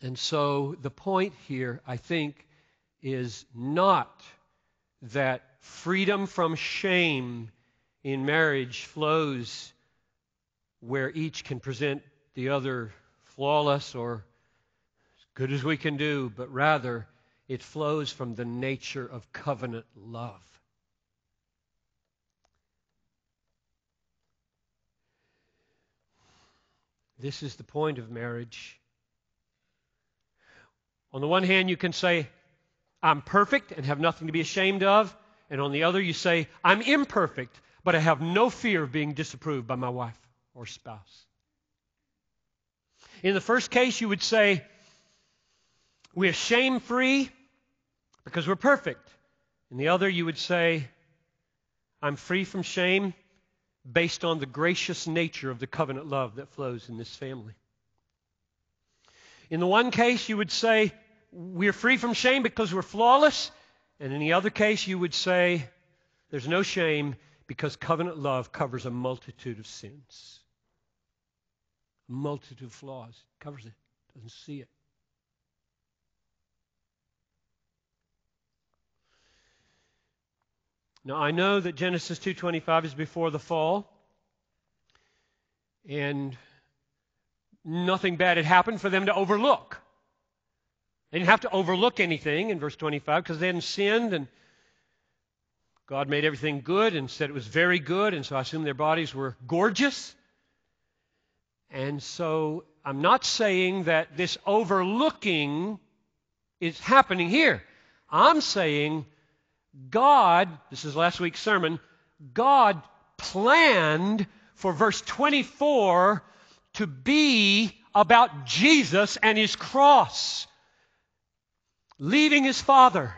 And so the point here, I think, is not that freedom from shame in marriage flows where each can present the other flawless or as good as we can do, but rather it flows from the nature of covenant love. This is the point of marriage. On the one hand, you can say, I'm perfect and have nothing to be ashamed of. And on the other, you say, I'm imperfect, but I have no fear of being disapproved by my wife or spouse. In the first case, you would say, we're shame-free because we're perfect. In the other, you would say, I'm free from shame based on the gracious nature of the covenant love that flows in this family. In the one case, you would say, we're free from shame because we're flawless. And in the other case, you would say, there's no shame because covenant love covers a multitude of sins. A multitude of flaws. Covers it. Doesn't see it. Now, I know that Genesis 2:25 is before the fall. And nothing bad had happened for them to overlook. They didn't have to overlook anything in verse 25 because they hadn't sinned, and God made everything good and said it was very good, and so I assume their bodies were gorgeous. And so I'm not saying that this overlooking is happening here. I'm saying God, this is last week's sermon, God planned for verse 24 to be about Jesus and His cross. Leaving His Father,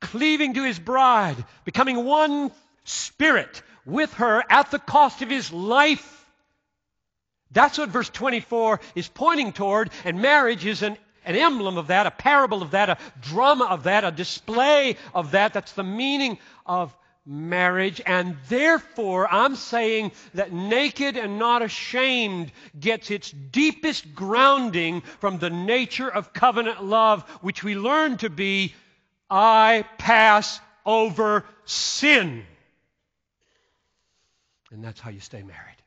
cleaving to His bride, becoming one spirit with her at the cost of His life. That's what verse 24 is pointing toward, and marriage is an emblem of that, a parable of that, a drama of that, a display of that. That's the meaning of marriage, and therefore I'm saying that naked and not ashamed gets its deepest grounding from the nature of covenant love, which we learn to be, I pass over sin. And that's how you stay married.